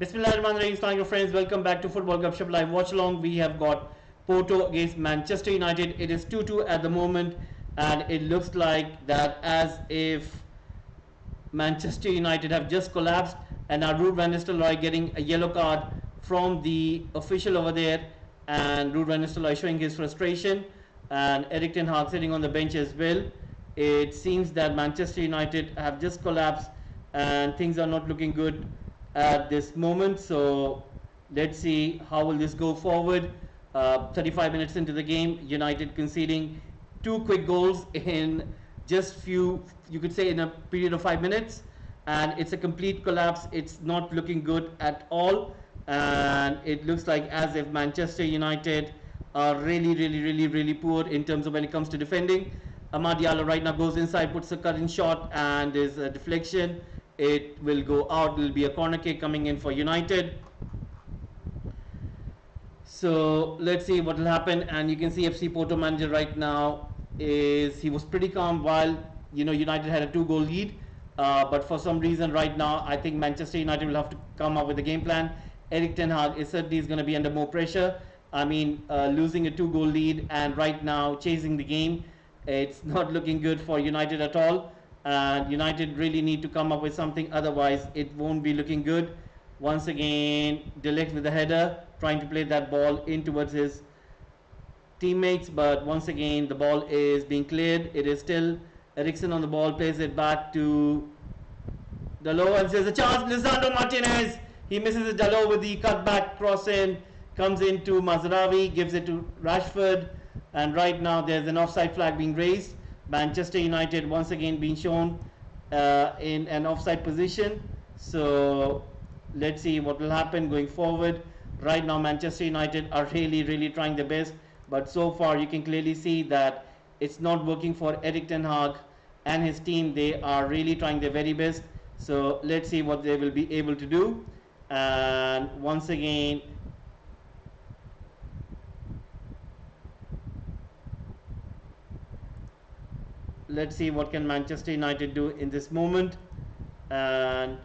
Bismillahirrahmanirrahim. Assalamu friends, welcome back to Football Gupshup Live Watch Along. We have got Porto against Manchester United. It is 2-2 at the moment, and it looks like that as if Manchester United have just collapsed, and now Ruud van Nistelrooy getting a yellow card from the official over there, and Ruud van Nistelrooy showing his frustration, and Erik ten Hag sitting on the bench as well. It seems that Manchester United have just collapsed, and things are not looking good at this moment. So let's see how will this go forward. 35 minutes into the game, United conceding two quick goals in just few, you could say, in a period of 5 minutes, and it's a complete collapse. It's not looking good at all, and it looks like as if Manchester United are really poor in terms of when it comes to defending. Amad Diallo right now goes inside, puts a cutting shot, and there's a deflection. It will go out. It will be a corner kick coming in for United. So let's see what will happen. And you can see FC Porto manager right now he was pretty calm while United had a 2-goal lead. But for some reason right now, I think Manchester United will have to come up with a game plan. Erik ten Hag is certainly going to be under more pressure. I mean, losing a 2-goal lead and right now chasing the game, it's not looking good for United at all. And United really need to come up with something, otherwise it won't be looking good. Once again, De Ligt with the header, trying to play that ball in towards his teammates, but once again the ball is being cleared. It is still Eriksen on the ball, plays it back to Dalot, and there's a chance. Lisandro Martinez, he misses it. Dalot with the cutback cross in, comes into Mazraoui, gives it to Rashford, and right now there's an offside flag being raised. Manchester United once again being shown in an offside position. So let's see what will happen going forward. Right now Manchester United are really trying their best, but so far you can clearly see that it's not working for Erik ten Hag and his team. They are really trying their very best. So let's see what they will be able to do. And once again, let's see what can Manchester United do in this moment. And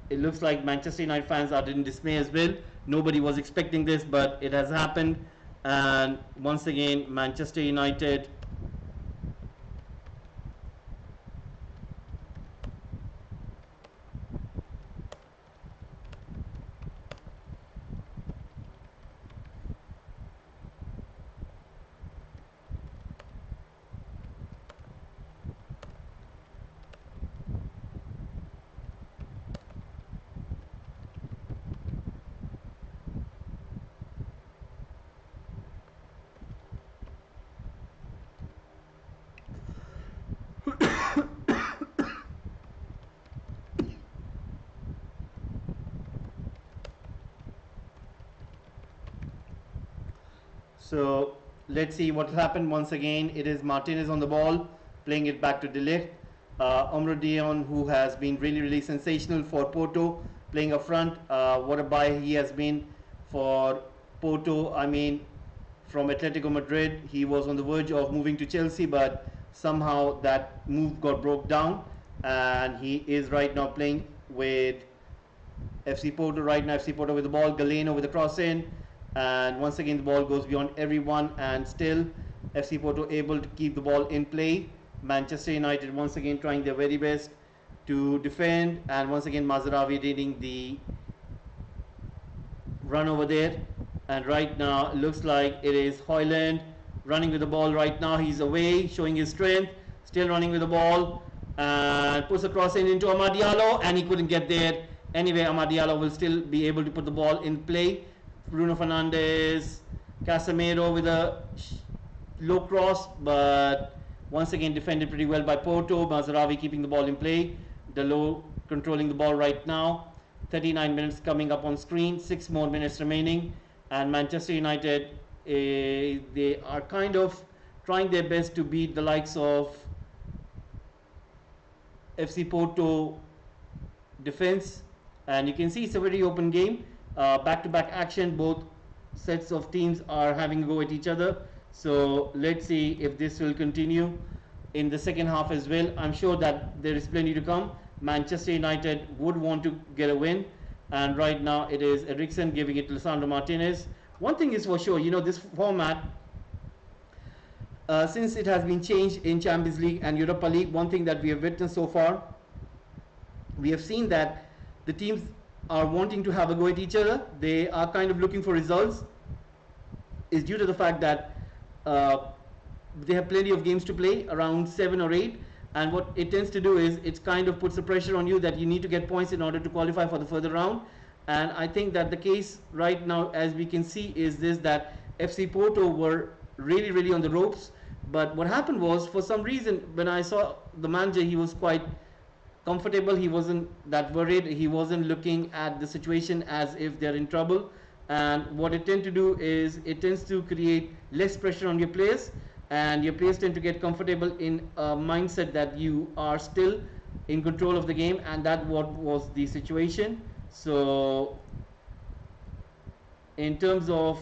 it looks like Manchester United fans are in dismay as well. Nobody was expecting this, but it has happened. And once again, Manchester United so let's see what happened. Once again, it is Martinez on the ball, playing it back to De Ligt. Omro Dion, who has been really sensational for Porto, playing up front. What a buy he has been for Porto. I mean, from Atletico Madrid, he was on the verge of moving to Chelsea, but somehow that move got broke down, and he is right now playing with FC Porto right now. FC Porto with the ball, Galeno with the cross in, and once again the ball goes beyond everyone, and still FC Porto able to keep the ball in play. Manchester United once again trying their very best to defend, and once again Mazraoui leading the run over there. And right now it looks like it is Højlund running with the ball right now. He's away, showing his strength, still running with the ball, and puts a cross in into Amad Diallo, and he couldn't get there. Anyway, Amad Diallo will still be able to put the ball in play. Bruno Fernandes, Casemiro with a low cross, but once again defended pretty well by Porto. Mazraoui keeping the ball in play. Dalot controlling the ball right now. 39 minutes coming up on screen, 6 more minutes remaining, and Manchester United, they are kind of trying their best to beat the likes of FC Porto defense, and you can see it's a very open game. Back-to-back action, both sets of teams are having a go at each other. So let's see if this will continue in the second half as well. I'm sure that there is plenty to come. Manchester United would want to get a win, and right now it is Eriksen giving it to Lisandro Martinez. One thing is for sure, this format, since it has been changed in Champions League and Europa League, one thing that we have witnessed so far, we have seen that the teams are wanting to have a go at each other. They are kind of looking for results. Is due to the fact that they have plenty of games to play, around 7 or 8, and what it tends to do is it kind of puts the pressure on you that you need to get points in order to qualify for the further round. And I think that the case right now, as we can see, is this, that FC Porto were really on the ropes, but what happened was, for some reason, when I saw the manager, he was quite comfortable. He wasn't that worried. He wasn't looking at the situation as if they're in trouble. And what it tends to do is it tends to create less pressure on your players, and your players tend to get comfortable in a mindset that you are still in control of the game, and that what was the situation. So in terms of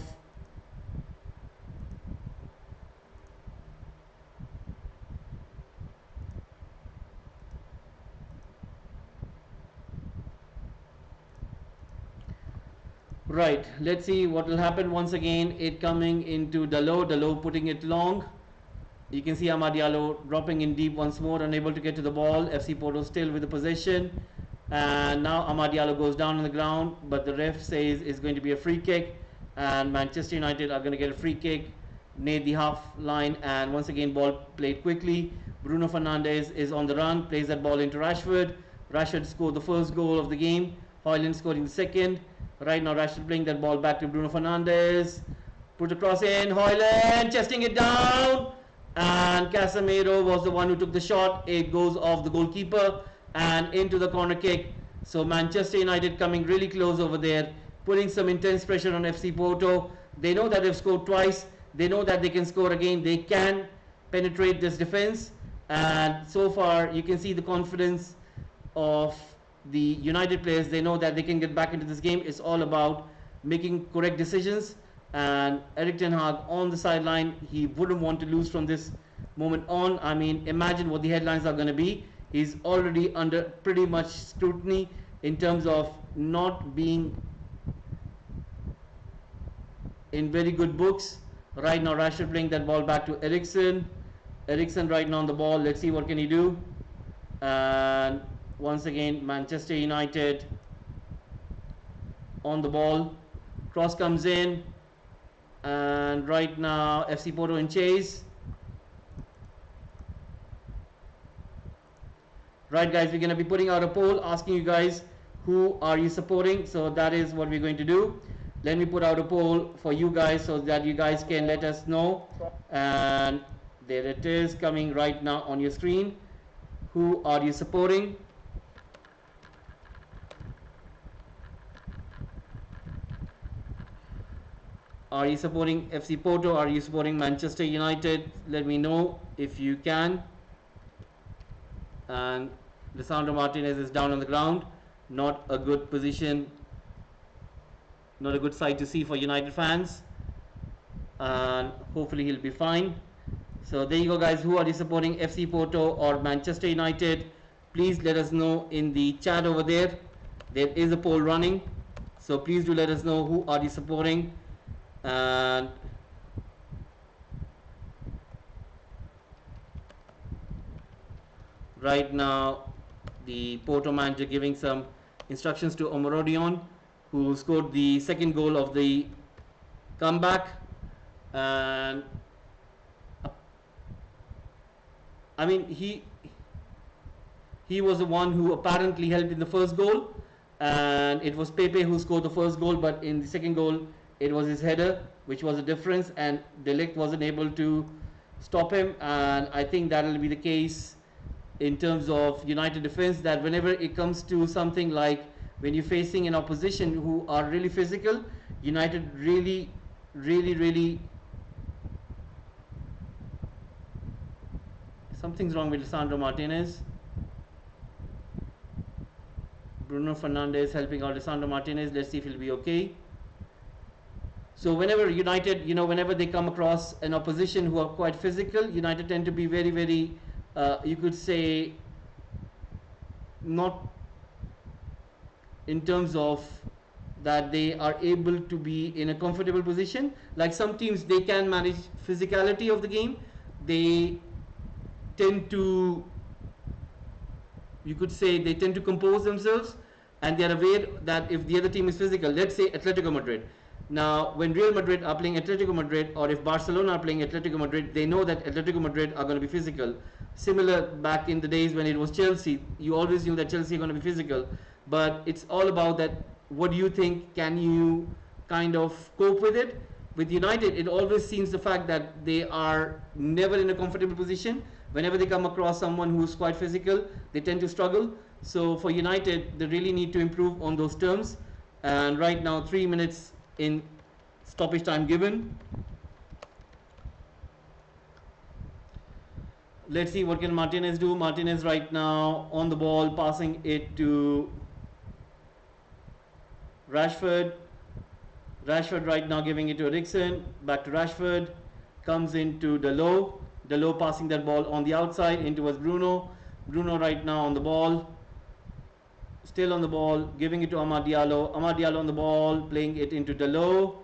right, let's see what will happen. Once again, it coming into Dalot putting it long. You can see Amad Diallo dropping in deep once more, unable to get to the ball. FC Porto still with the possession, and now Amad Diallo goes down on the ground, but the ref says it's going to be a free kick, and Manchester United are going to get a free kick near the half line. And once again, ball played quickly. Bruno Fernandes is on the run, plays that ball into Rashford. Rashford scored the first goal of the game. Højlund scoring the second. Right now Rashford playing that ball back to Bruno Fernandes. Put across in, Højlund chesting it down, and Casemiro was the one who took the shot. It goes off the goalkeeper and into the corner kick. So Manchester United coming really close over there, putting some intense pressure on FC Porto. They know that they've scored twice. They know that they can score again. They can penetrate this defense, and so far you can see the confidence of the United players. They know that they can get back into this game. It's all about making correct decisions, and Erik ten Hag on the sideline, he wouldn't want to lose from this moment on. I mean, imagine what the headlines are going to be. He's already under pretty much scrutiny in terms of not being in very good books. Right now Rashford playing that ball back to Eriksen. Eriksen right now on the ball. Let's see what can he do. And once again Manchester United on the ball. Cross comes in, and right now FC Porto in chase. Right guys, we're going to be putting out a poll asking you guys who are you supporting. So that is what we're going to do. Let me put out a poll for you guys so that you guys can let us know. And there it is coming right now on your screen. Who are you supporting? Are you supporting FC Porto? Are you supporting Manchester United? Let me know if you can. And Lisandro Martinez is down on the ground. Not a good position. Not a good sight to see for United fans. And hopefully he'll be fine. So there you go guys. Who are you supporting, FC Porto or Manchester United? Please let us know in the chat over there. There is a poll running. So please do let us know who are you supporting. And right now the Porto manager giving some instructions to Omorodion, who scored the second goal of the comeback. And I mean, he was the one who apparently helped in the first goal, and it was Pepe who scored the first goal, but in the second goal it was his header which was the difference, and De Ligt wasn't able to stop him. And I think that will be the case in terms of United defense, that whenever it comes to something like when you're facing an opposition who are really physical, United really something's wrong with Lisandro Martinez. Bruno Fernandes helping out Lisandro Martinez. Let's see if he'll be okay. So whenever United, whenever they come across an opposition who are quite physical, United tend to be very, you could say, not in terms of that they are able to be in a comfortable position. Like some teams, they can manage physicality of the game. They tend to, you could say, they tend to compose themselves, and they are aware that if the other team is physical, let's say Atletico Madrid. Now, when Real Madrid are playing Atletico Madrid, or if Barcelona are playing Atletico Madrid, they know that Atletico Madrid are going to be physical. Similar back in the days when it was Chelsea, you always knew that Chelsea are going to be physical. But it's all about that. What do you think? Can you kind of cope with it? With United, it always seems the fact that they are never in a comfortable position. Whenever they come across someone who's quite physical, they tend to struggle. So for United, they really need to improve on those terms. And right now, 3 minutes in stoppage time given. Let's see what can Martinez do. Martinez right now on the ball, passing it to Rashford. Rashford right now giving it to Eriksen. Back to Rashford. Comes into Dalot. Dalot passing that ball on the outside in towards Bruno. Bruno right now on the ball. Still on the ball. Giving it to Amad Diallo. Amad Diallo on the ball. Playing it into Dalot.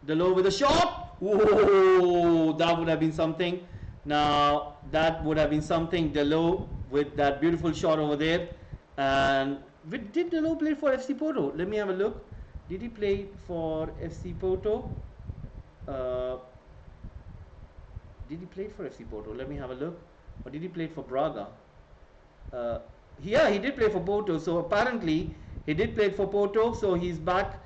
Dalot with a shot. Whoa! That would have been something. Now, that would have been something. Dalot with that beautiful shot over there. And did Dalot play for FC Porto? Let me have a look. Did he play for FC Porto? Uh, did he play for FC Porto? Let me have a look. Or did he play for Braga? Uh, yeah, he did play for Porto. So apparently he did play for Porto. So he's back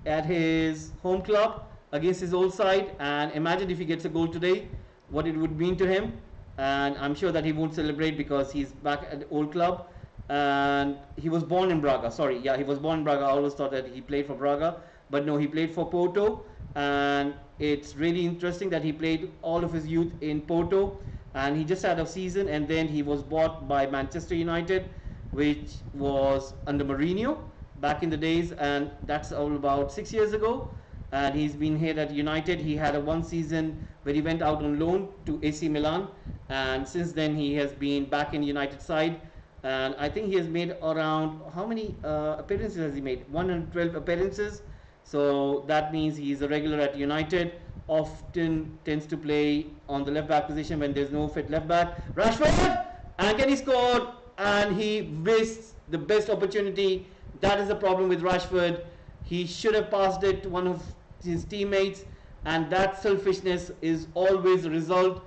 at his home club against his old side. And imagine if he gets a goal today, what it would mean to him. And I'm sure that he won't celebrate because he's back at the old club. And he was born in Braga. Sorry, yeah, he was born in Braga. I always thought that he played for Braga, but no, he played for Porto. And it's really interesting that he played all of his youth in Porto, and he just had a season, and then he was bought by Manchester United, which was under Mourinho back in the days, and that's all about 6 years ago. And he's been here at United. He had a one season where he went out on loan to AC Milan, and since then he has been back in United side. And I think he has made around, how many appearances has he made? 112 appearances. So that means he's a regular at United. Often tends to play on the left back position when there's no fit left back. Rashford, and can he score? And he wastes the best opportunity. That is the problem with Rashford. He should have passed it to one of his teammates, and that selfishness is always a result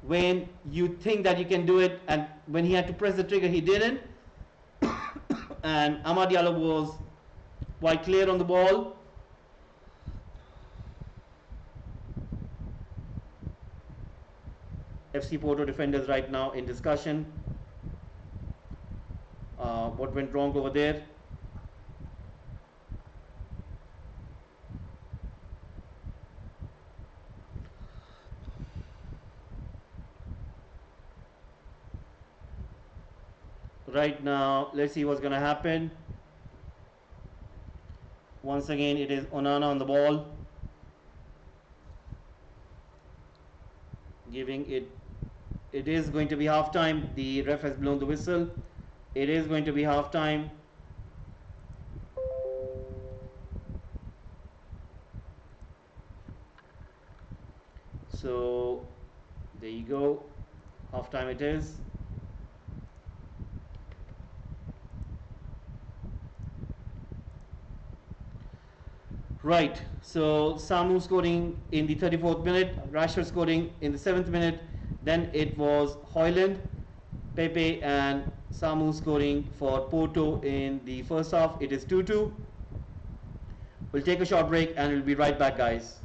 when you think that you can do it, and when he had to press the trigger, he didn't. And Amad Diallo was quite clear on the ball. FC Porto defenders right now in discussion. What went wrong over there? Right now, let's see what's going to happen. Once again, it is Onana on the ball, giving it. It is going to be half time. The ref has blown the whistle. It is going to be half time. So there you go. Half time it is. Right, so Samu scoring in the 34th minute, Rashford scoring in the 7th minute, then it was Højlund, Pepe and Samu scoring for Porto in the first half. It is 2-2. We'll take a short break and we'll be right back, guys.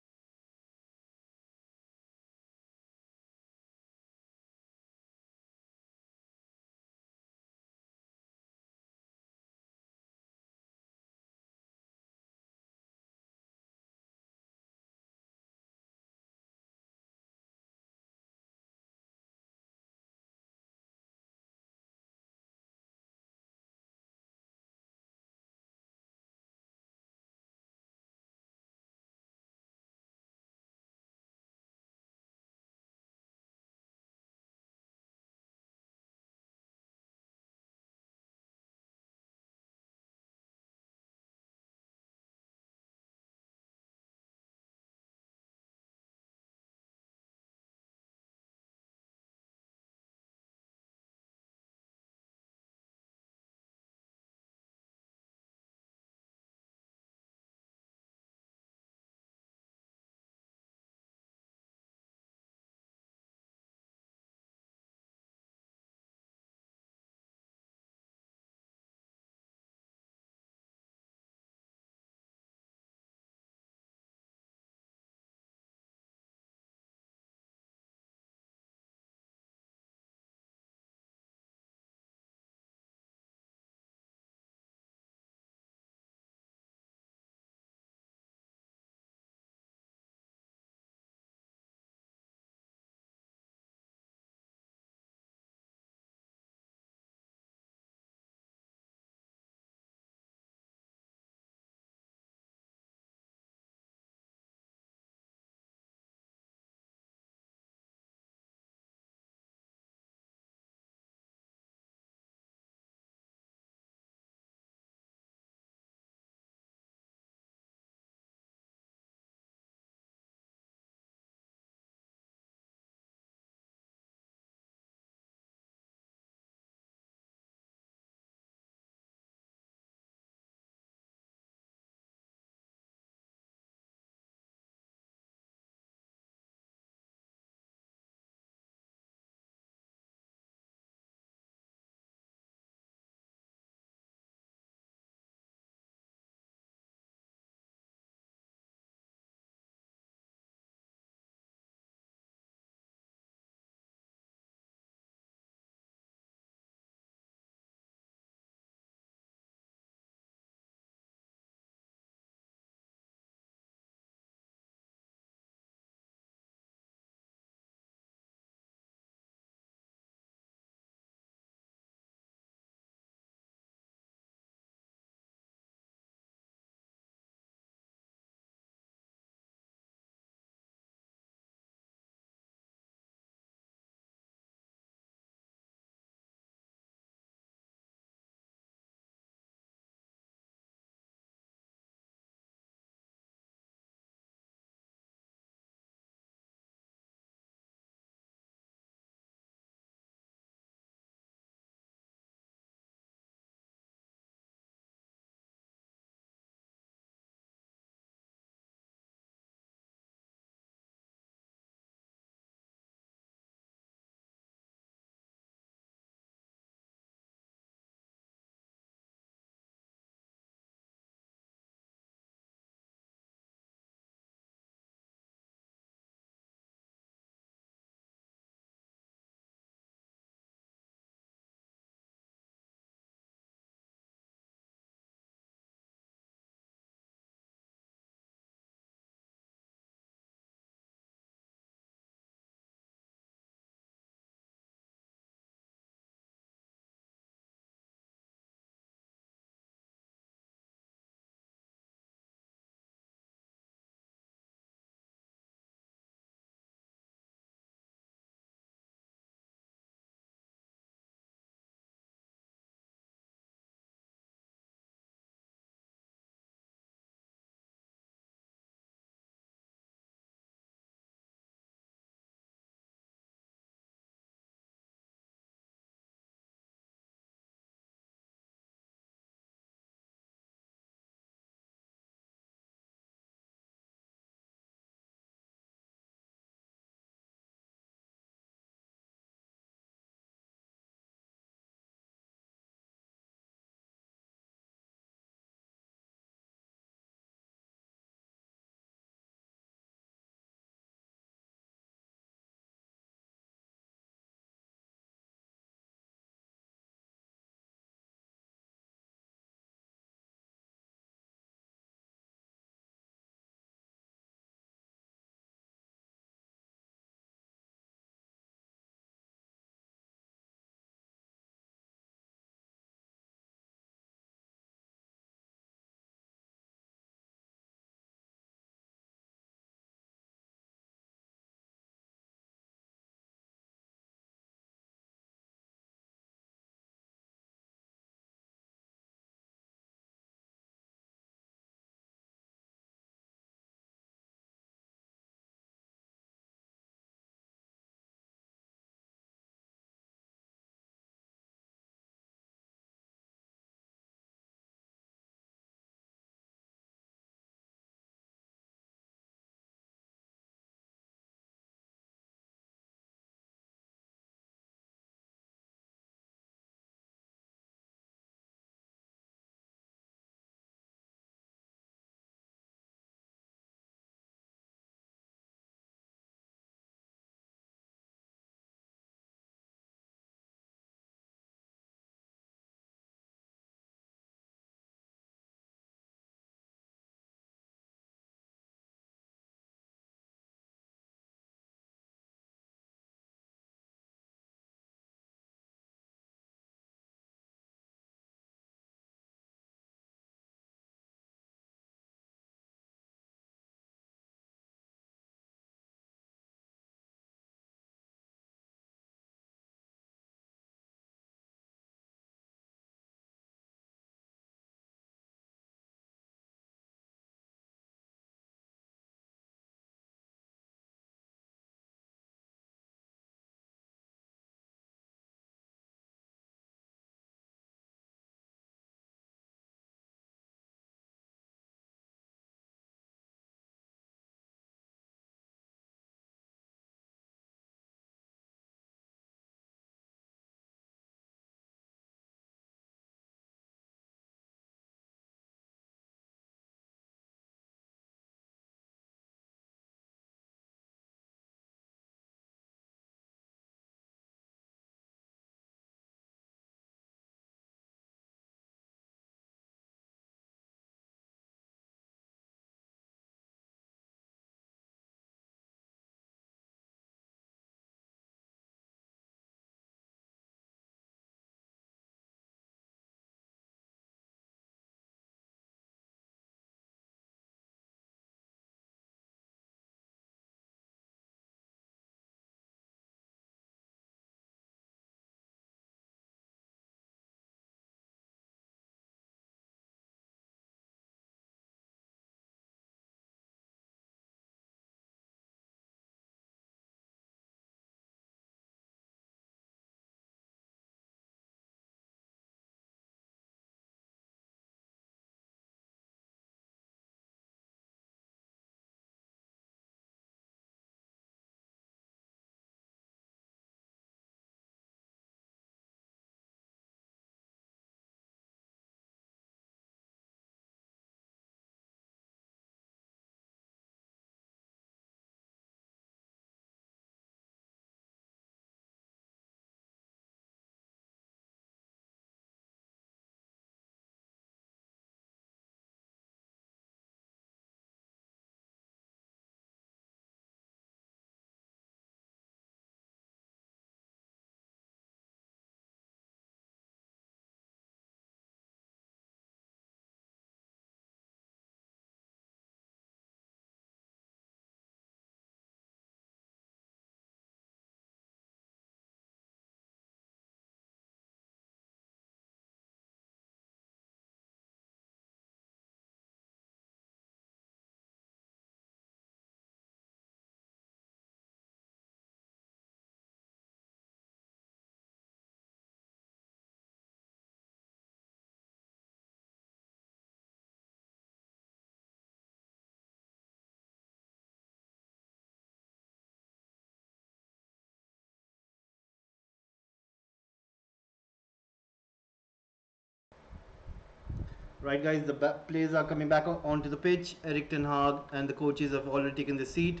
Right, guys, the players are coming back onto the pitch. Eric Ten Hag and the coaches have already taken the seat.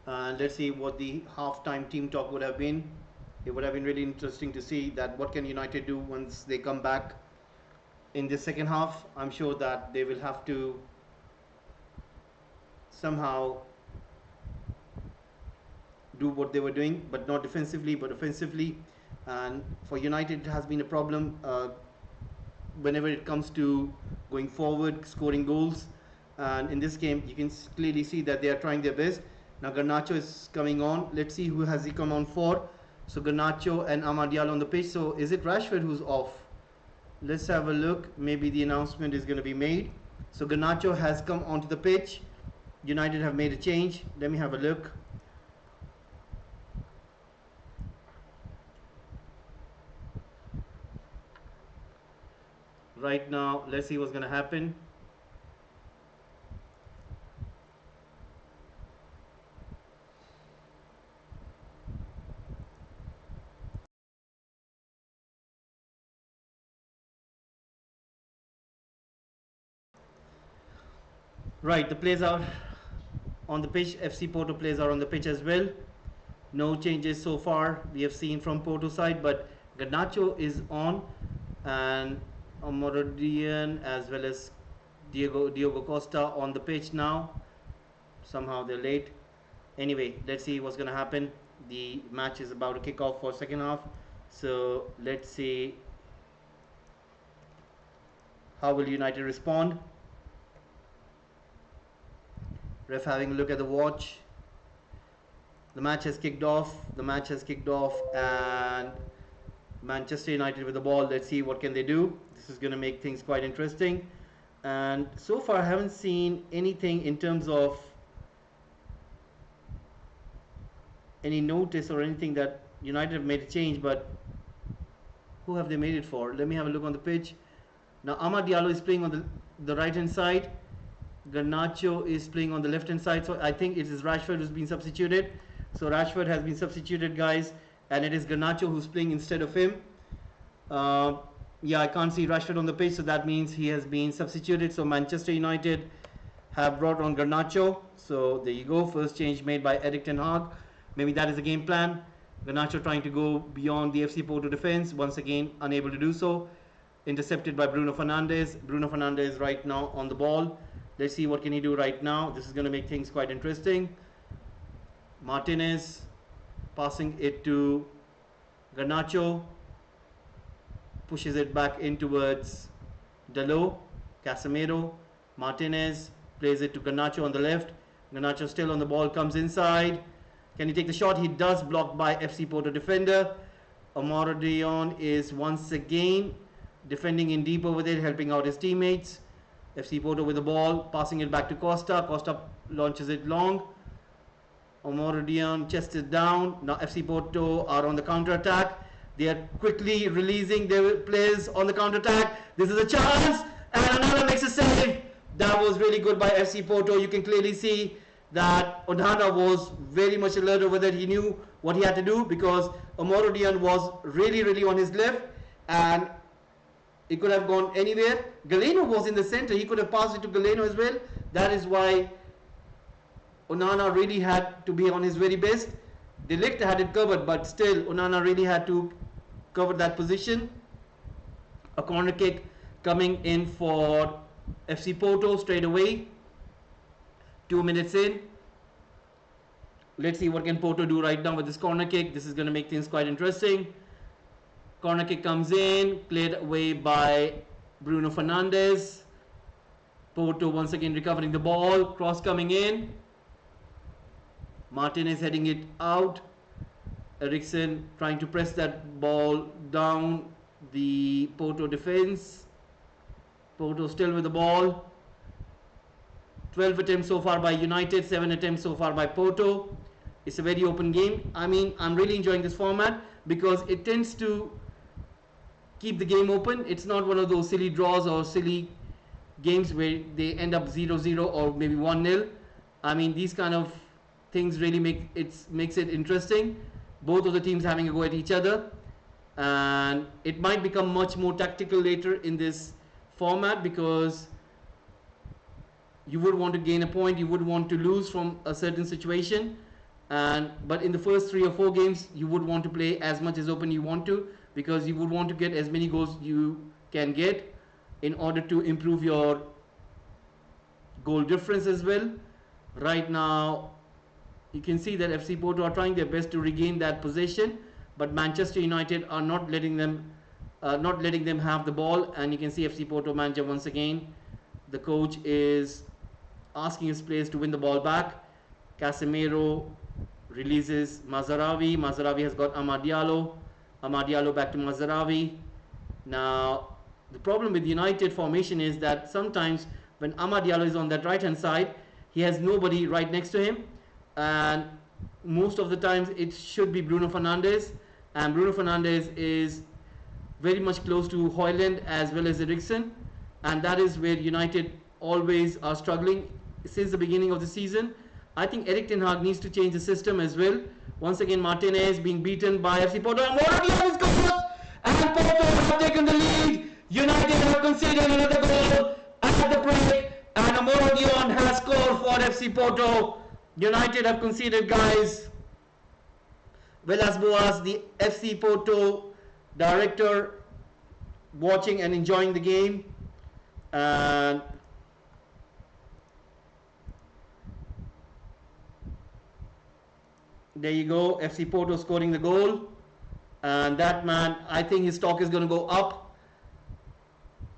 And let's see what the half-time team talk would have been. It would have been really interesting to see that what can United do once they come back in the second half. I'm sure that they will have to somehow do what they were doing, but not defensively, but offensively. And for United, it has been a problem whenever it comes to going forward, scoring goals. And in this game, you can clearly see that they are trying their best. Now Garnacho is coming on. Let's see who has he come on for. So Garnacho and Amad Diallo on the pitch. So is it Rashford who's off? Let's have a look. Maybe the announcement is going to be made. So Garnacho has come onto the pitch. United have made a change. Let me have a look. Right now, let's see what's going to happen. Right, the players are on the pitch. FC Porto players are on the pitch as well. No changes so far we have seen from Porto side, but Garnacho is on, and Amorodian as well as Diogo Costa on the pitch now. Somehow they're late. Anyway, let's see what's going to happen. The match is about to kick off for second half, so let's see how will United respond. Ref having a look at the watch. The match has kicked off. The match has kicked off, and Manchester United with the ball. Let's see what can they do. This is going to make things quite interesting. And so far, I haven't seen anything in terms of any notice or anything that United have made a change. But who have they made it for? Let me have a look on the pitch. Now Amad Diallo is playing on the right hand side. Garnacho is playing on the left hand side. So I think it is Rashford who's been substituted. So Rashford has been substituted, guys, and it is Garnacho who's playing instead of him. Yeah, I can't see Rashford on the pitch, so that means he has been substituted. So Manchester United have brought on Garnacho. So there you go. First change made by Eric Ten Hag. Maybe that is the game plan. Garnacho trying to go beyond the FC Porto defense. Once again, unable to do so. Intercepted by Bruno Fernandes. Bruno Fernandes right now on the ball. Let's see what can he do right now. This is going to make things quite interesting. Martinez passing it to Garnacho. Pushes it back in towards Dalot. Casemiro. Martinez plays it to Garnacho on the left. Garnacho still on the ball, comes inside. Can he take the shot? He does, blocked by FC Porto defender. Amorodion is once again defending in deep over there, helping out his teammates. FC Porto with the ball, passing it back to Costa. Costa launches it long. Amorodion chested down. Now FC Porto are on the counter attack. They are quickly releasing their players on the counter attack. This is a chance, and another makes a save. That was really good by FC Porto. You can clearly see that Onana was very much alert over there. He knew what he had to do because Amorodion was really on his left, and it could have gone anywhere. Galeno was in the center. He could have passed it to Galeno as well. That is why Onana really had to be on his very best. De Ligt had it covered, but still Onana really had to cover that position. A corner kick coming in for FC Porto straight away. 2 minutes in. Let's see what can Porto do right now with this corner kick. This is going to make things quite interesting. Corner kick comes in, played away by Bruno Fernandes. Porto once again recovering the ball. Cross coming in. Martinez heading it out. Eriksen trying to press that ball down the Porto defense. Porto still with the ball. 12 attempts so far by United, 7 attempts so far by Porto. It's a very open game. I mean, I'm really enjoying this format because it tends to keep the game open. It's not one of those silly draws or silly games where they end up 0-0 or maybe 1-0. I mean, these kind of things really makes it interesting. Both of the teams having a go at each other, and it might become much more tactical later in this format, because you would want to gain a point, you would want to lose from a certain situation, and but in the first 3 or 4 games you would want to play as much as open you want to, because you would want to get as many goals you can get in order to improve your goal difference as well. Right now you can see that FC Porto are trying their best to regain that possession, but Manchester United are not letting them have the ball. And you can see FC Porto manager once again, the coach is asking his players to win the ball back. Casemiro releases Mazarawi. Mazarawi has got Amad Diallo. Amad Diallo back to Mazarawi. Now, the problem with United formation is that sometimes when Amad Diallo is on that right hand side, he has nobody right next to him, and most of the times it should be Bruno Fernandes, and Bruno Fernandes is very much close to Højlund as well as Eriksen, and that is where United always are struggling since the beginning of the season. I think Erik ten Hag needs to change the system as well. Once again, Martinez being beaten by FC Porto, and what are the goals? And Porto have taken the lead. United have conceded another goal at the break, and Amora Dion has scored for FC Porto. United have conceded, guys. Villas Boas, the FC Porto director, watching and enjoying the game, and there you go, FC Porto scoring the goal, and that man, I think his stock is going to go up.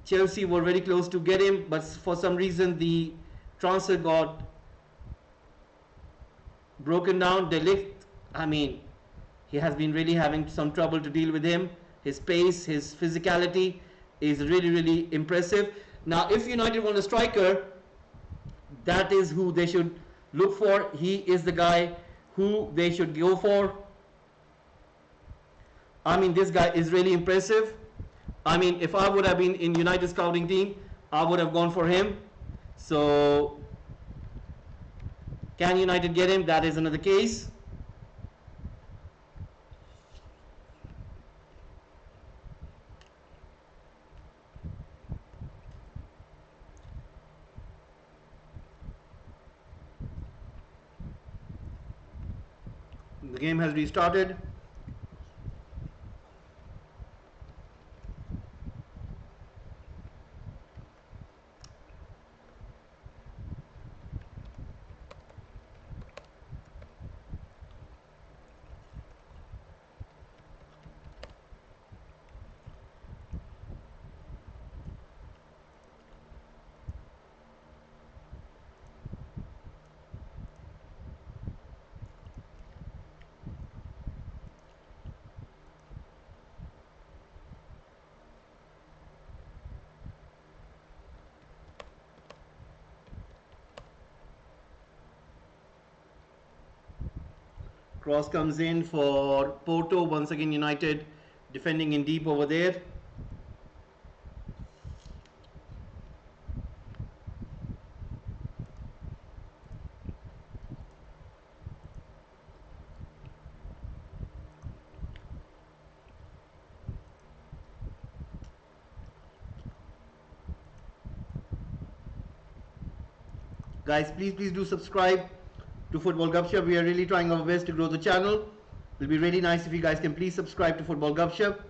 Chelsea were very close to get him, but for some reason the transfer got broken down. De Ligt, I mean, he has been really having some trouble to deal with him. His pace, his physicality is really, really impressive. Now, if United want a striker, that is who they should look for. He is the guy who they should go for. I mean, this guy is really impressive. I mean, if I would have been in United scouting team, I would have gone for him. So, can United get him? That is another case. The game has restarted. Cross comes in for Porto. Once again, United defending in deep over there. Guys, please do subscribe to Football Gupshup. We are really trying our best to grow the channel. It will be really nice if you guys can please subscribe to Football Gupshup.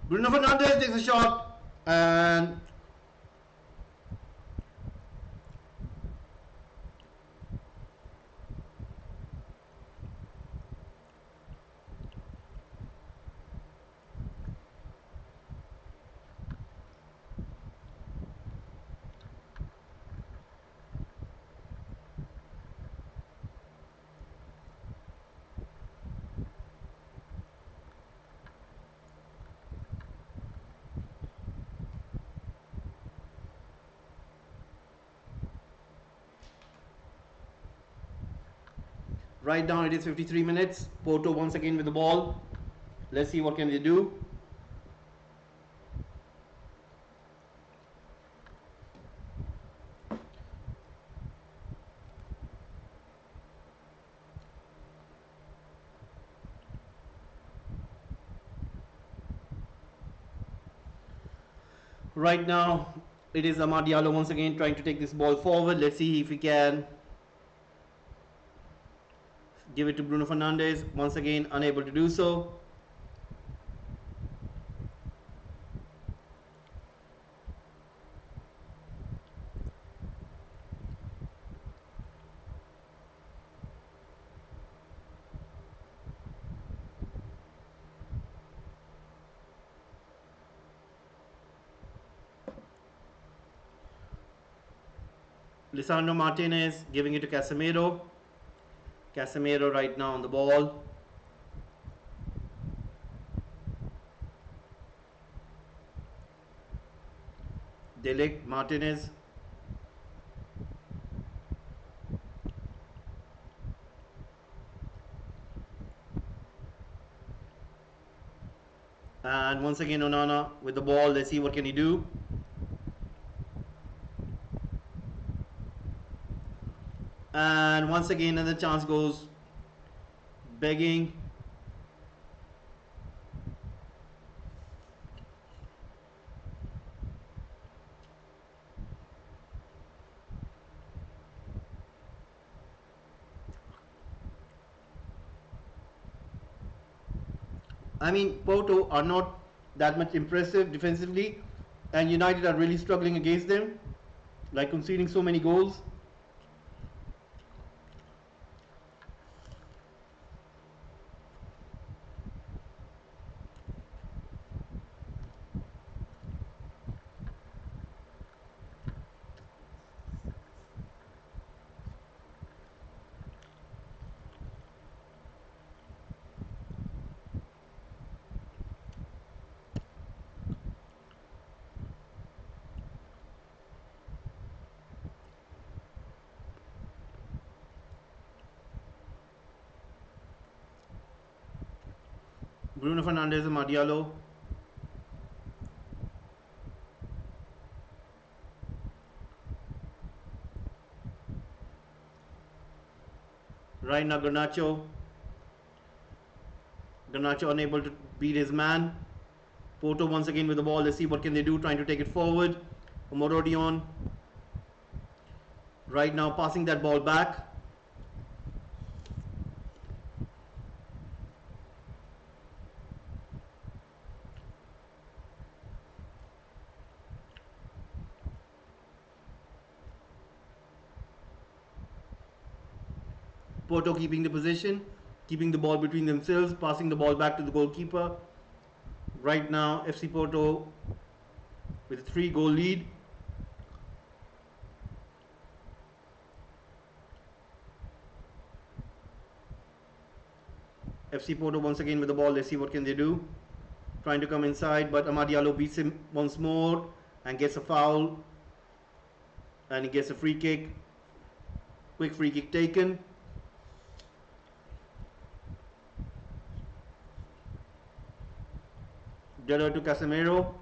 Bruno Fernandes takes a shot, and right now it is 53 minutes. Porto once again with the ball. Let's see what can they do. Right now, it is Amad Diallo once again trying to take this ball forward. Let's see if he can give it to Bruno Fernandes. Once again, unable to do so. Lisandro Martinez giving it to Casemiro. Casemiro right now on the ball. De Ligt, Martinez. And once again Onana with the ball. Let's see what can he do. And once again another chance goes begging. I mean, Porto are not that much impressive defensively, and United are really struggling against them, like conceding so many goals. Bruno Fernandes and Diallo. Right now Garnacho. Garnacho unable to beat his man. Porto once again with the ball. Let's see what can they do, trying to take it forward. Morodion right now passing that ball back. Porto keeping the possession, keeping the ball between themselves, passing the ball back to the goalkeeper. Right now, FC Porto with a 3-goal lead. FC Porto once again with the ball. Let's see what can they do. Trying to come inside, but Amad Diallo beats him once more and gets a foul. And he gets a free kick. Quick free kick taken. Delo to Casemiro.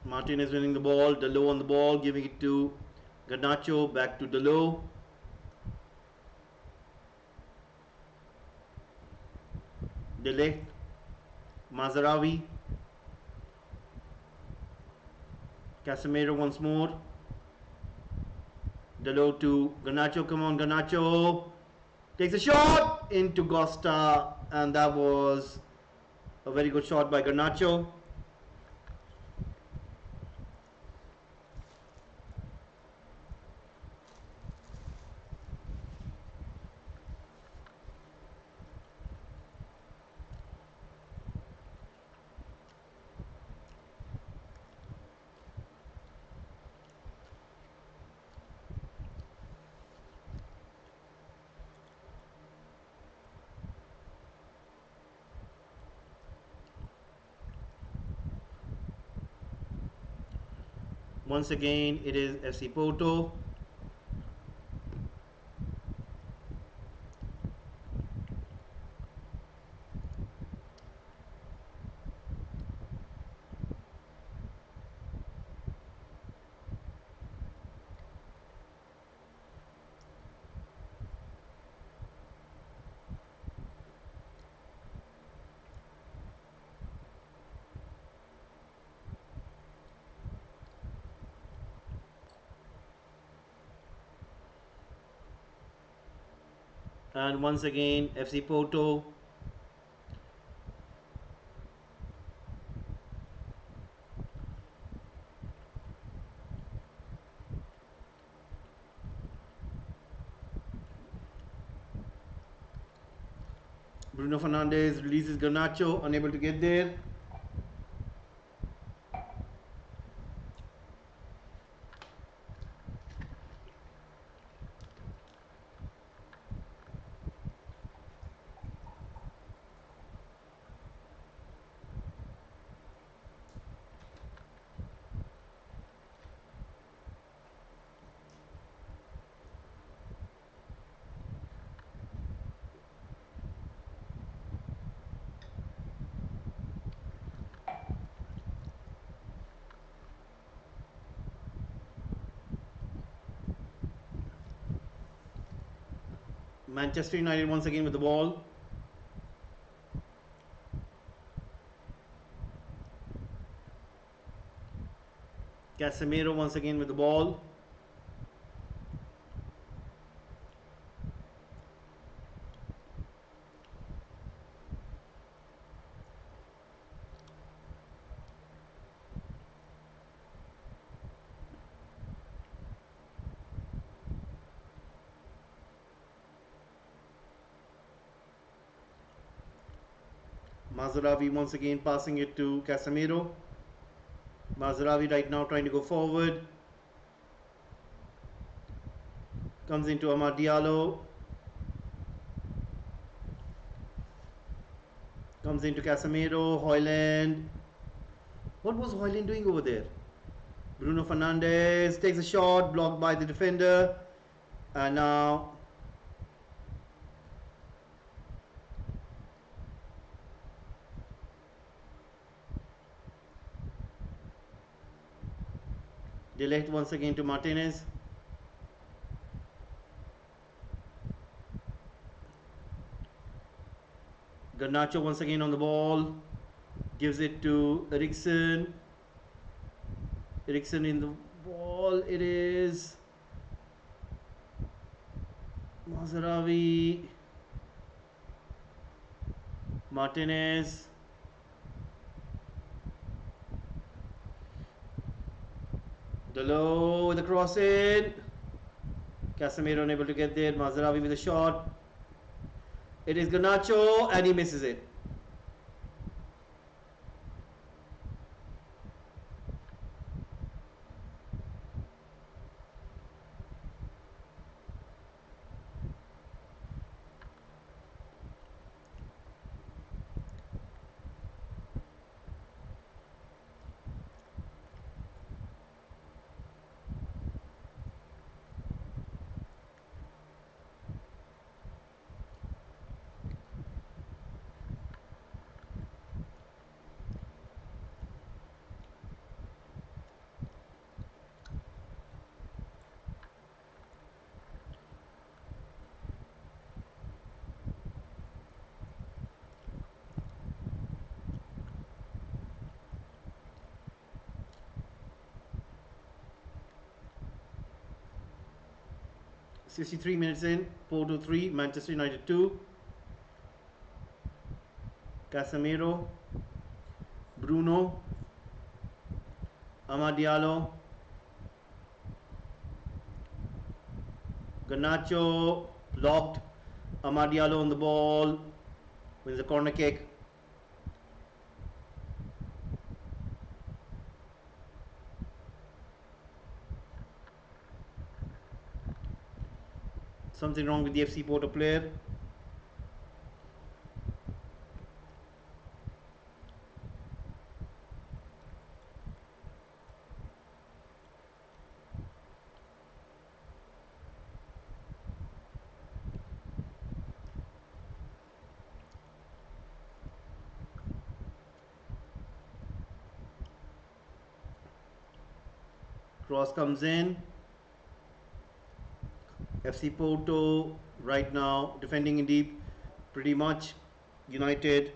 Martin is winning the ball. Delo on the ball, giving it to Garnacho. Back to Delo. De Ligt. Mazarawi. Casemiro once more. Delo to Garnacho. Come on, Garnacho. Takes a shot into Costa, and that was a very good shot by Garnacho. Once again, it is FC Porto. And once again, FC Porto. Bruno Fernandes releases Garnacho, unable to get there. Manchester United once again with the ball. Casemiro once again with the ball. Mazraoui once again passing it to Casemiro. Mazraoui right now trying to go forward. Comes into Amad Diallo. Comes into Casemiro. Højlund. What was Højlund doing over there? Bruno Fernandes takes a shot, blocked by the defender. And now De Ligt once again to Martinez. Garnacho once again on the ball. Gives it to Eriksen. Eriksen in the ball. It is Mazraoui. Martinez. Delo with the cross in. Casemiro unable to get there. Mazraoui with a shot. It is Garnacho and he misses it. "63 minutes in, Porto 3, Manchester United 2. Casemiro, Bruno, Amad Diallo, Garnacho blocked. Amad Diallo on the ball wins the corner kick. Something wrong with the FC Porto player. Cross comes in. FC Porto right now defending in deep. Pretty much United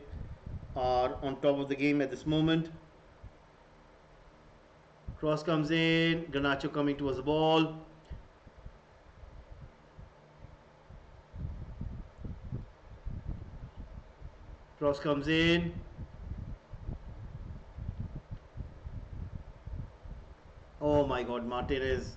are on top of the game at this moment. Cross comes in. Garnacho coming towards the ball. Cross comes in. Oh my god, Martinez.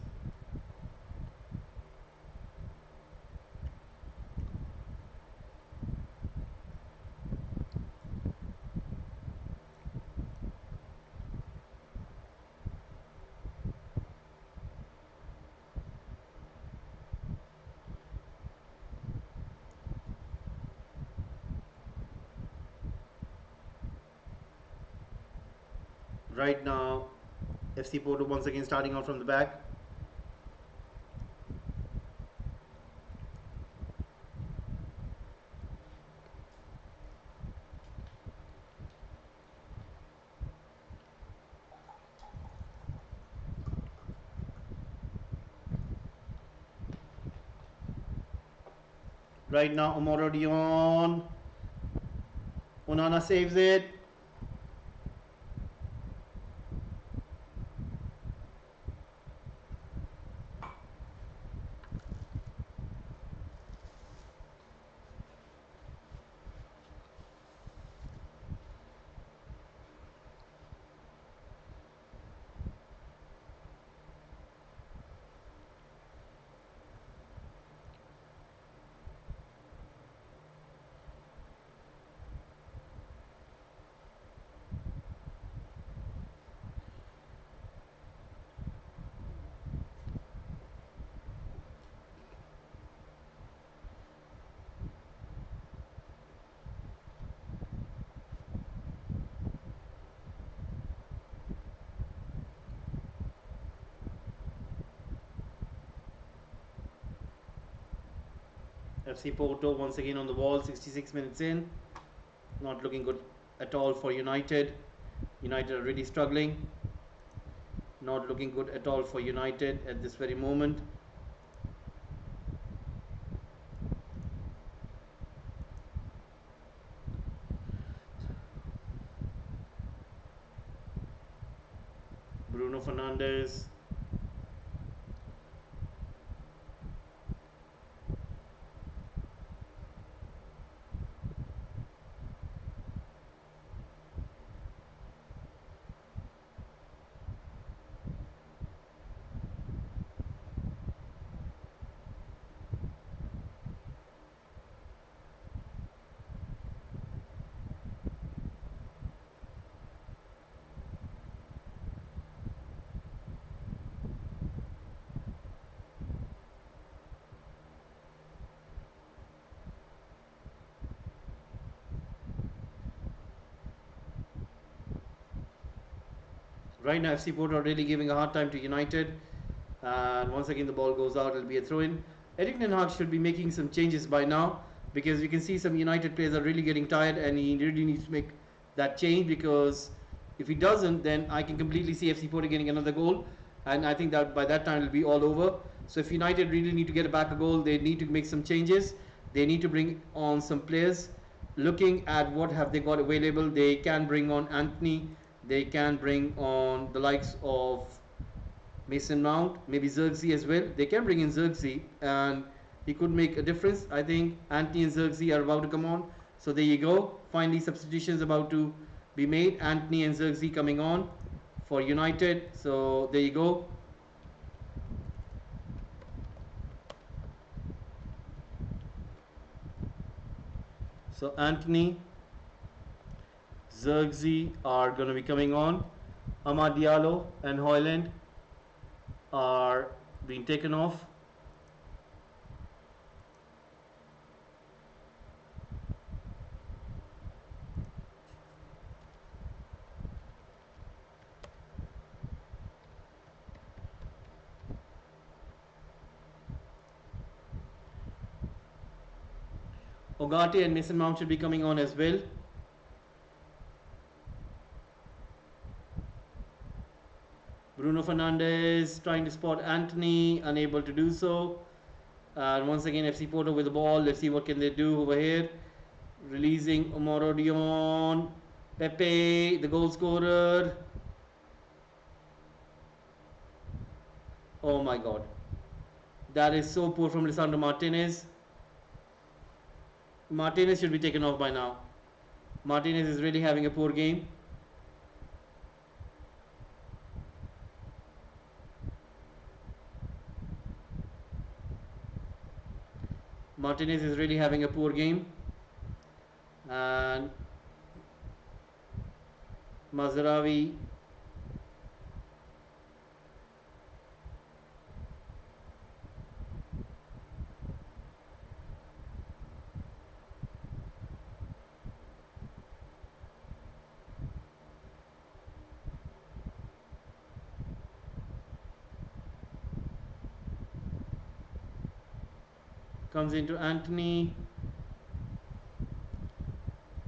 Right now, FC Porto once again starting out from the back. Right now, Omoro Dion. Onana saves it. FC Porto once again on the ball, 66 minutes in. Not looking good at all for United. United are really struggling. Not looking good at all for United at this very moment. Bruno Fernandes. Right now, FC Porto are really giving a hard time to United. And once again, the ball goes out. It'll be a throw in. Erik Ten Hag should be making some changes by now because you can see some United players are really getting tired and he really needs to make that change because if he doesn't, then I can completely see FC Porto getting another goal. And I think that by that time it'll be all over. So if United really need to get back a goal, they need to make some changes. They need to bring on some players. Looking at what have they got available, they can bring on Anthony. They can bring on the likes of Mason Mount, maybe Xerxes as well. They can bring in Xerxes and he could make a difference. I think Anthony and Xerxes are about to come on. So there you go. Finally, substitutions about to be made. Anthony and Xerxes coming on for United. So there you go. So Anthony, Xerxes are going to be coming on. Amad Diallo and Hoyland are being taken off. Ogate and Mason Mount should be coming on as well. Bruno Fernandes trying to spot Anthony, unable to do so. And once again, FC Porto with the ball. Let's see what can they do over here. Releasing Omorodion. Pepe, the goal scorer. Oh my god. That is so poor from Lisandro Martinez. Martinez should be taken off by now. Martinez is really having a poor game. Martinez is really having a poor game. And Mazraoui comes into Anthony,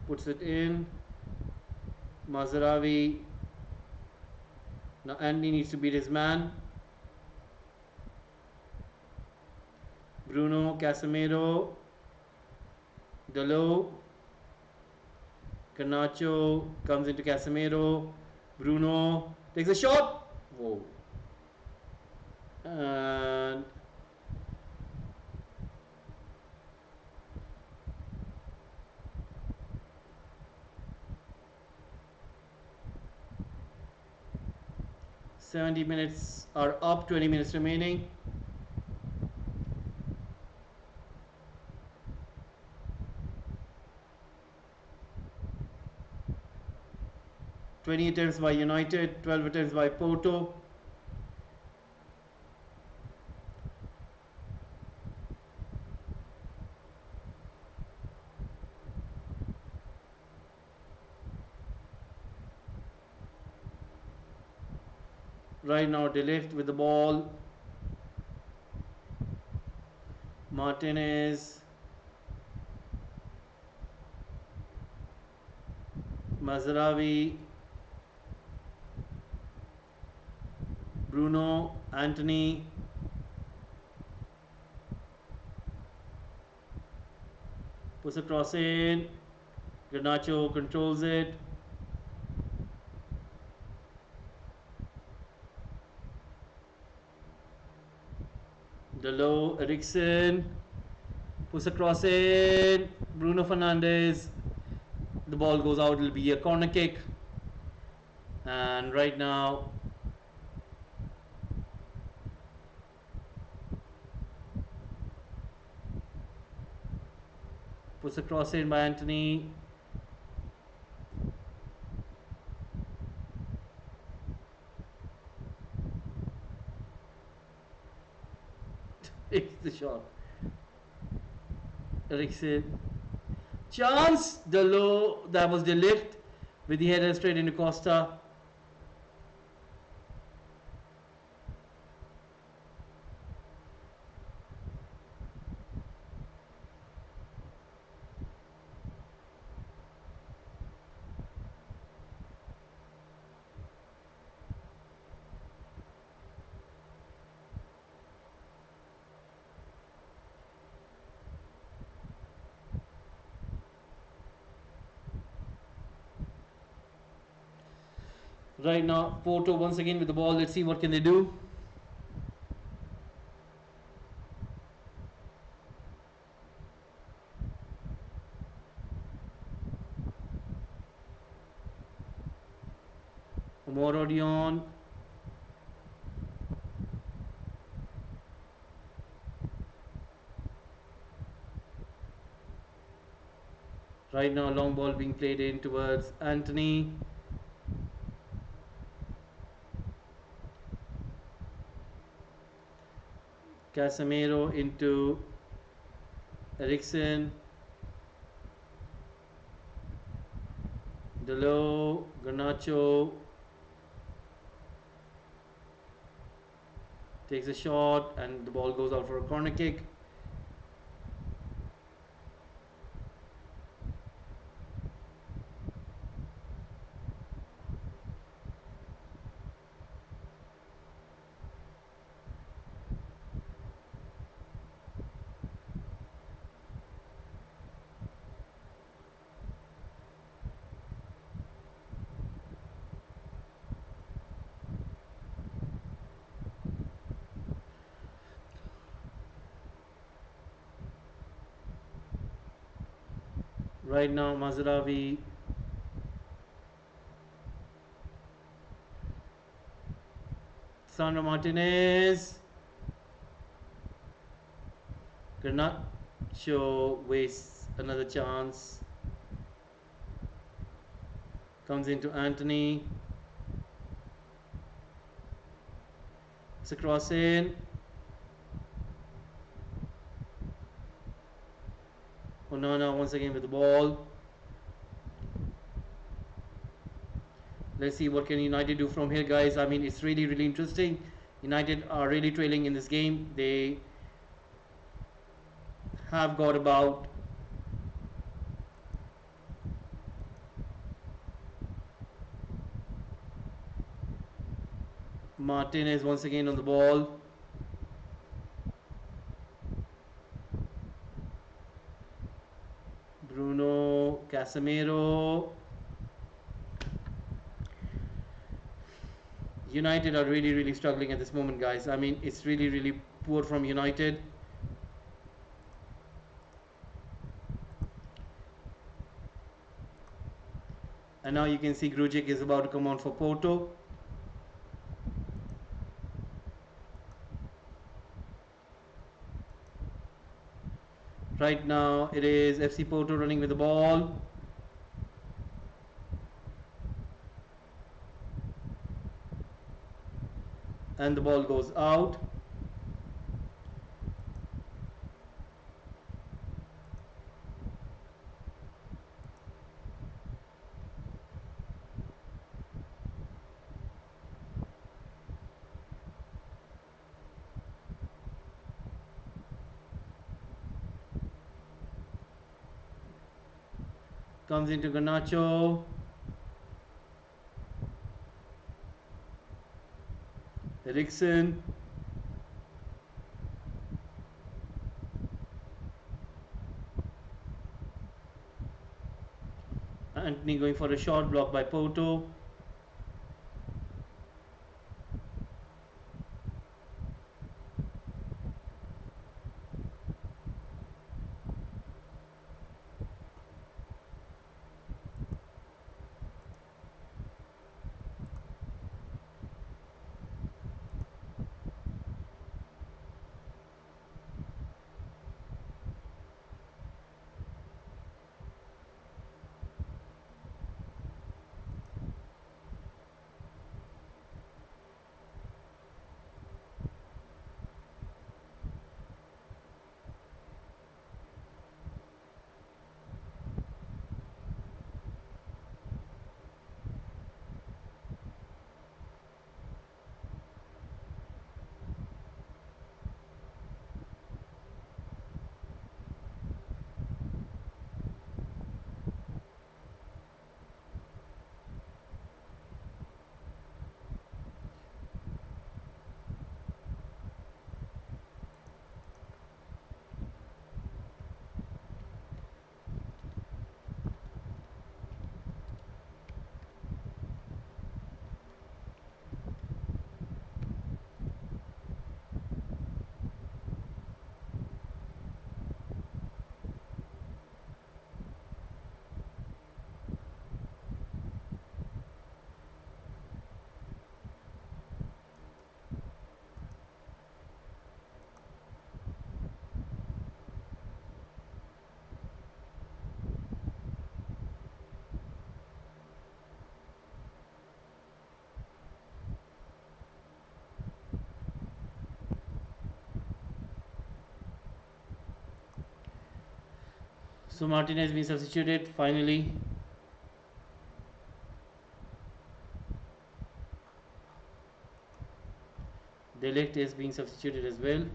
puts it in. Mazraoui. Now Anthony needs to beat his man. Bruno, Casemiro, Delo, Garnacho comes into Casemiro. Bruno takes a shot. Whoa. And 70 minutes are up, 20 minutes remaining. Twenty attempts by United, 12 attempts by Porto. Right now, De Ligt with the ball. Martinez. Mazraoui. Bruno. Anthony. Puts a cross in. Garnacho controls it. Delo, Eriksen, puts a cross in. Bruno Fernandes. The ball goes out. It'll be a corner kick. And right now, puts a cross in by Anthony. Takes the shot. Eriksen. Chance! The low. That was De Ligt with the header straight into Costa. Right now, Porto once again with the ball. Let's see what can they do. Omorodion. Right now, long ball being played in towards Anthony. Casemiro into Eriksen. Delo, Garnacho takes a shot and the ball goes out for a corner kick. Right now, Mazraoui, Sandro Martinez, Garnacho wastes another chance. Comes into Anthony. It's a cross in. Onana once again with the ball. Let's see what can United do from here, guys. I mean, it's really, really interesting. United are really trailing in this game. They have got about Martinez once again on the ball. Bruno Casemiro. United are really, really struggling at this moment, guys. I mean, it's really, really poor from United. And now you can see Grujic is about to come on for Porto. Right now it is FC Porto running with the ball. And the ball goes out. Comes into Garnacho. Eriksen. Anthony going for a short block by Porto. So Martinez has been substituted finally. De Ligt is being substituted as well.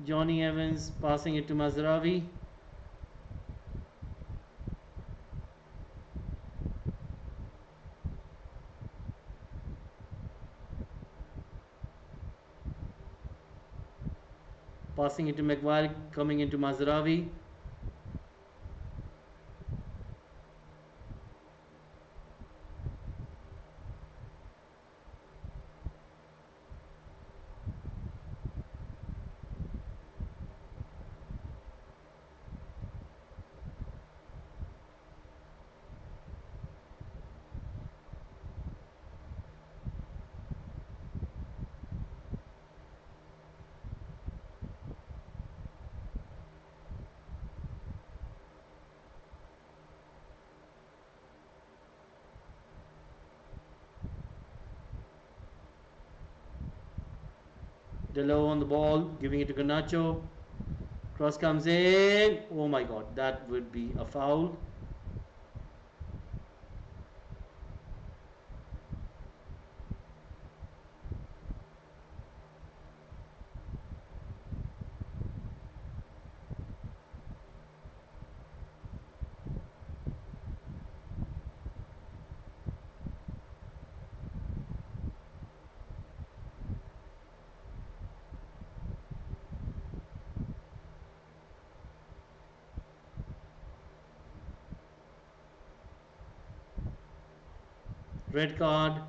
Johnny Evans passing it to Mazraoui. Passing it to Maguire, coming into Mazraoui. Delo on the ball, giving it to Garnacho. Cross comes in. Oh my god, that would be a foul. Red card.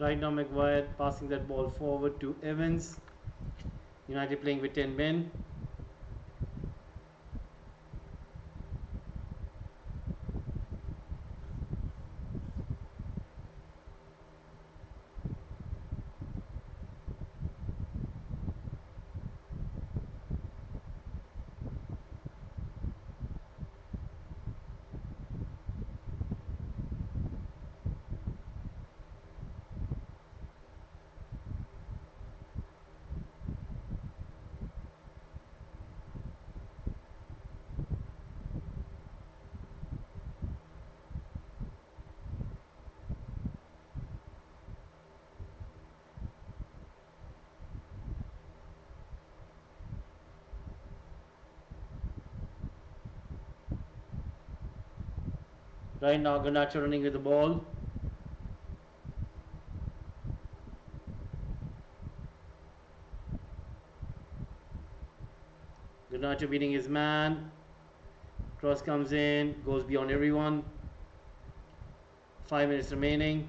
Right now Maguire passing that ball forward to Evans. United playing with 10 men. Right now Garnacho running with the ball. Garnacho beating his man. Cross comes in, goes beyond everyone. 5 minutes remaining.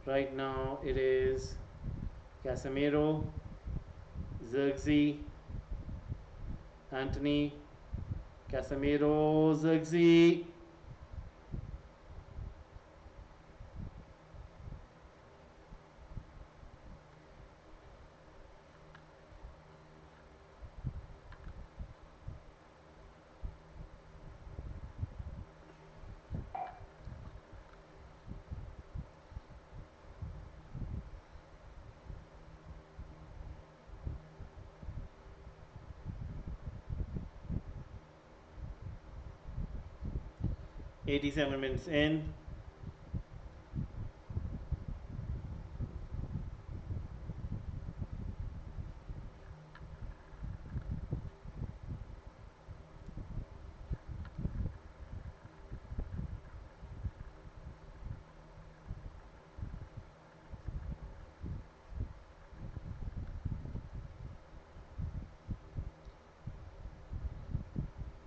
Right now it is Casemiro, Xerxes, Anthony, Casemiro, Xerxes. "87 minutes in.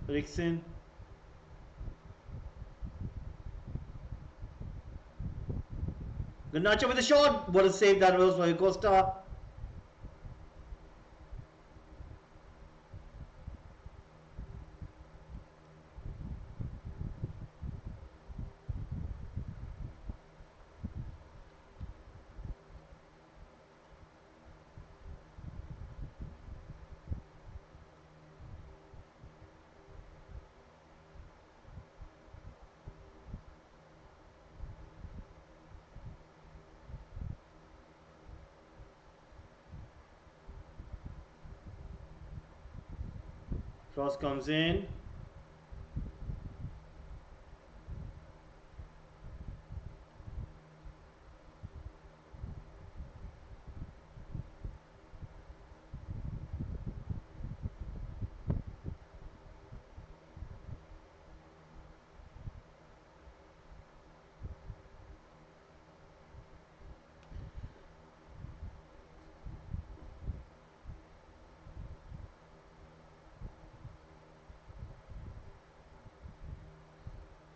Eriksen. Garnacho with a shot. What a save that was for Costa. Cross comes in.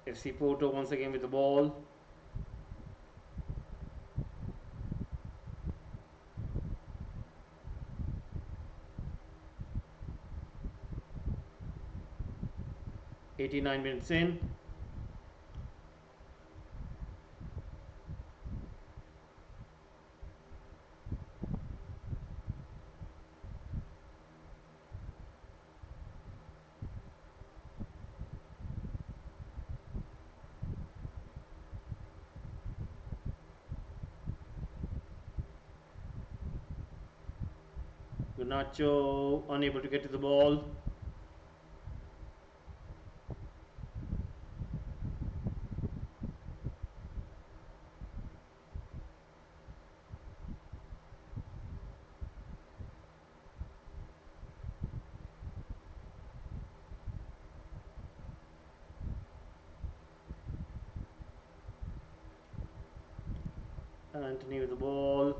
FC Porto once again with the ball. "89 minutes in. Garnacho unable to get to the ball. Anthony with the ball.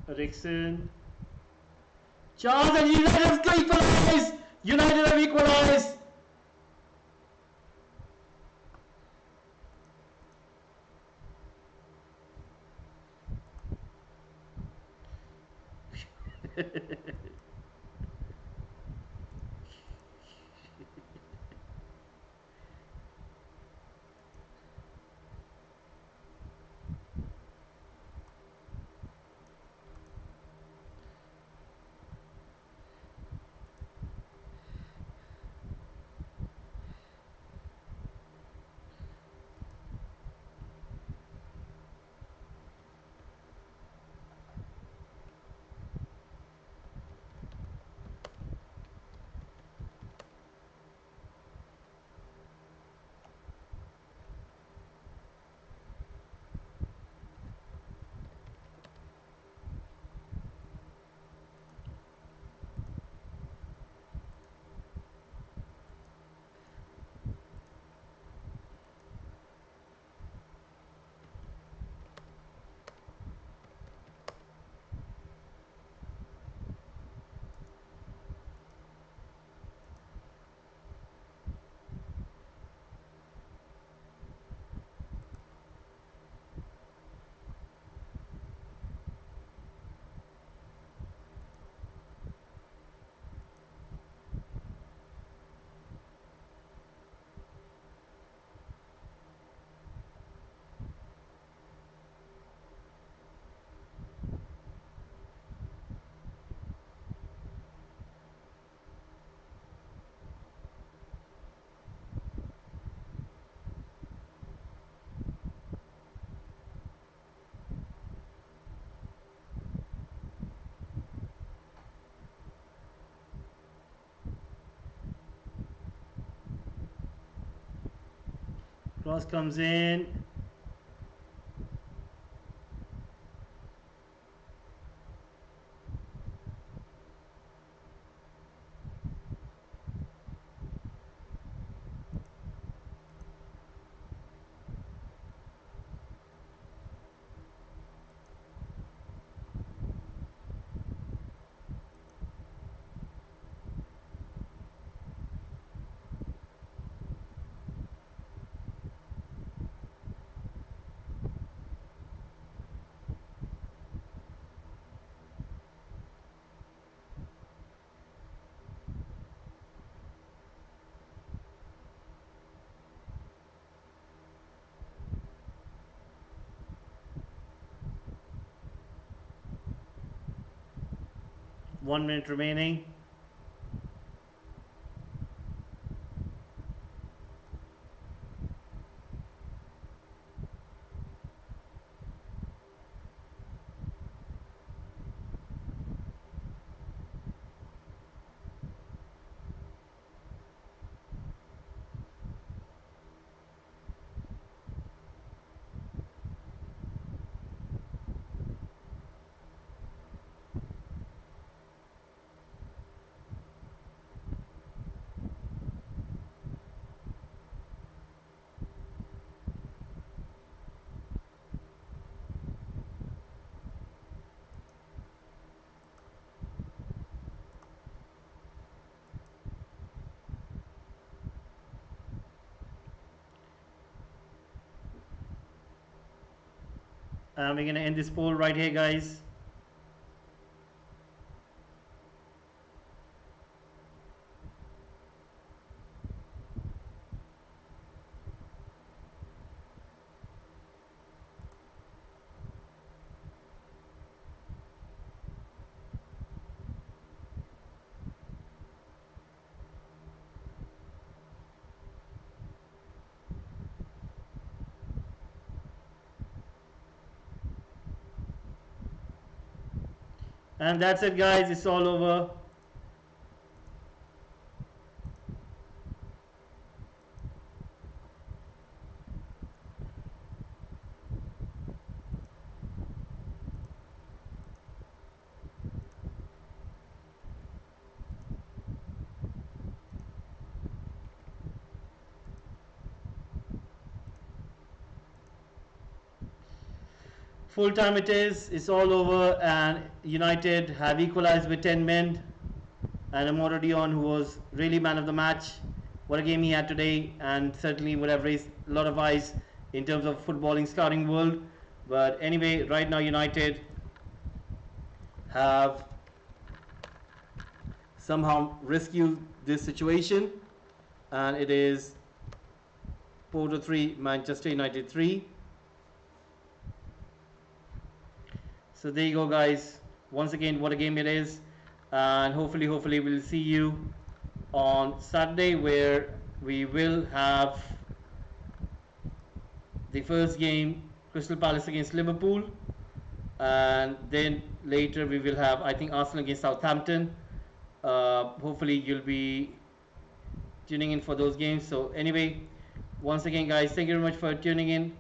Eriksen. Charles, and United have equalized! United have equalized! Cross comes in. One minute remaining. And we're going to end this poll right here, guys. And that's it, guys. It's all over. Full time it is. It's all over, and United have equalized with 10 men. And Amoro Dion, who was really man of the match. What a game he had today, and certainly would have raised a lot of eyes in terms of footballing scouting world. But anyway, right now United have somehow rescued this situation, and it is Porto 3, Manchester United 3. So there you go, guys. Once again, what a game it is, and hopefully we'll see you on Saturday, where we will have the first game, Crystal Palace against Liverpool, and then later we will have, I think, Arsenal against Southampton. Hopefully you'll be tuning in for those games. So anyway, once again, guys, thank you very much for tuning in.